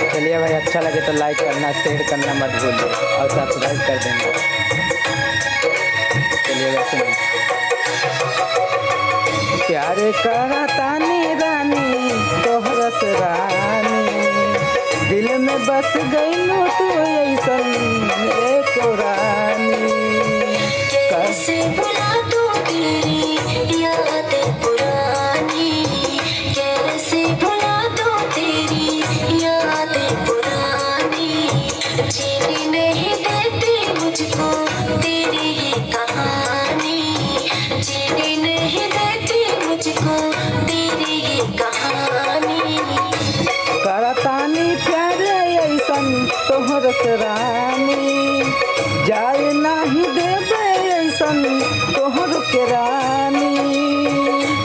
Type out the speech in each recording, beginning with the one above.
चलिए भाई, अच्छा लगे तो लाइक करना, शेयर करना मत भूलिए और सब्सक्राइब कर देना। चलिए वैसे नहीं, प्यारे करा तानी रानी तोहरस रानी, दिल में बस गईलू तू ऐसन एक रानी। कैसे भुला दूं तेरी याद पुरानी, कैसे भुला दूं तेरी याद पुरानी। जीने नहीं देती मुझको तेरी ही कहानी, जीने नहीं देती मुझको तेरी ही कहानी। करतानी प्यारे ऐसन तोहरस रानी, जाए नाही देबे ऐसन तोहर के रानी।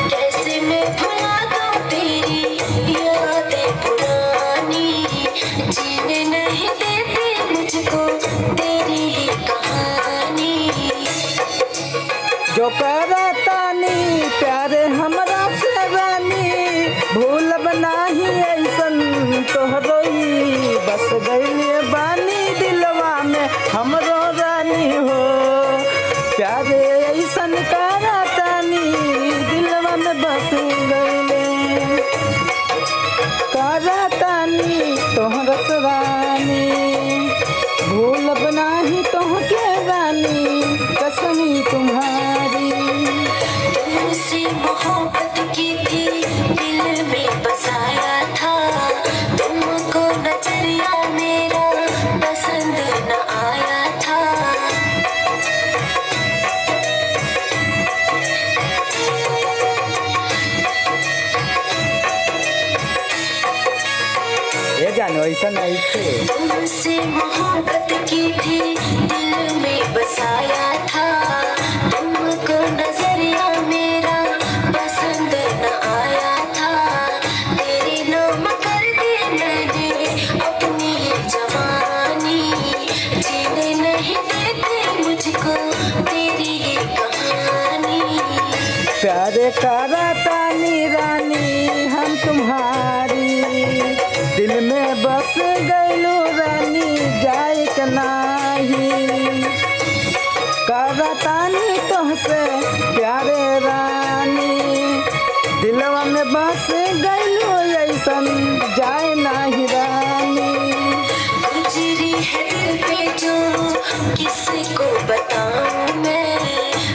कैसे मैं भुला दूं तेरी यादें पुरानी, जीने नहीं देती मुझको तेरी ही कहानी। जो करतानी प्यारे हमरा से रानी, भूलब नाही ऐसन तोहरो ही बस गइले बानी दिलवा में हमरो रानी हो। प्यारे ऐसन करतानी दिलवा में बस गइले, करतानी तोहरस रानी, भूलब नाही तोहके रानी कसमी तुम्हारी। तुमसे मोहब्बत की थी दिल में बसाया था, तुमको नजरिया मेरा पसंद न आया था। ये जानो ऐसा नहीं थे। तुमसे मोहब्बत की थी दिल में बसाया था, तुमको नजरिया मेरा पसंद न आया था। तेरे नाम कर दी मैंने अपनी ये जवानी, जीने नहीं देती मुझको तेरी ये कहानी। प्यारे करतानी रानी हम तुम्हारी, दिल में बस गइलू रानी जाए के नाही। करतानी तुमसे प्यारे रानी, दिलवा में बस गइलू ऐसन जाए नाही रानी। गुजरी है दिल पे जो किसको बताऊं मैं,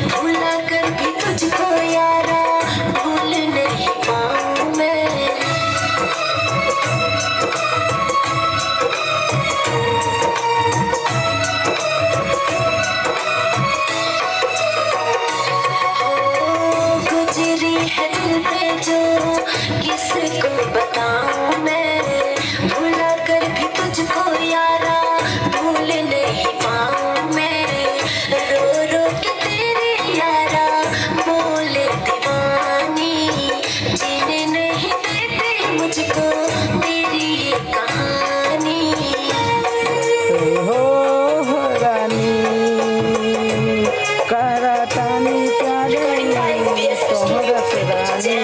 भुला कर भी तुझको यारा भूल नहीं पाऊं मैं। गुजरी है दिल पे जो किसको बताऊं मैं, भुला कर भी तुझको यारा भूल नहीं पाऊं मैं। रो रो के तेरे यारा बोले दीवानी, जीने नहीं देती मुझको तेरी ये कहानी। हो रानी करतानी प्यारे तोहरस रानी,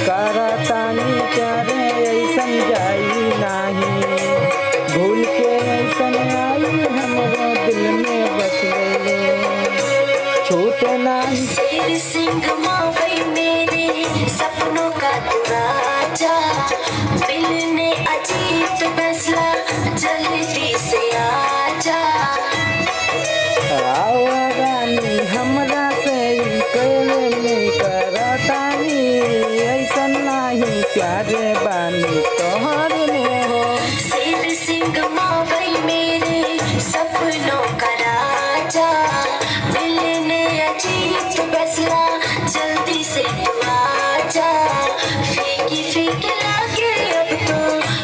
करतानी प्यारे ऐसन जाई नाही, भूल के ऐसन आई हमरो दिल में बस गइले छूटे नाही। शेर सिंह मावई मेरे सपनों का तू राजा, मिलने अजीत फैसला जल्दी से आजा। आओ रानी हमरा से कैले करतानी ऐसन नाही, प्यारे बानी तोहर में हो। शेर सिंह मावई मेरे सपनों का राजा, मिलने अजीत फैसला जल्दी से तू आजा। फीकी फीकी लागे अब तो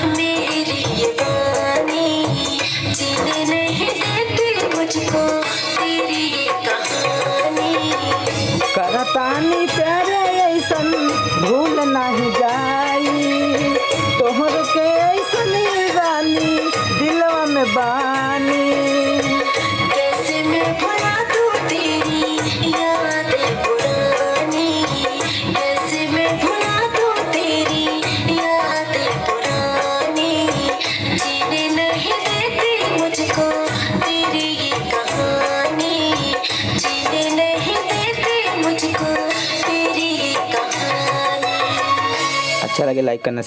मेरी ये वानी, जीने नहीं देती मुझको तेरी ये कहानी। करतानी प्यारे ऐसन भूल नाही जाई, तोहर के ऐसन रानी दिलवा में बानी। कैसे मैं भुला दूं तेरी यादें पुरानी, कैसे मैं भुला दूं तेरी यादें पुरानी। अच्छा लगे लाइक करना शेयर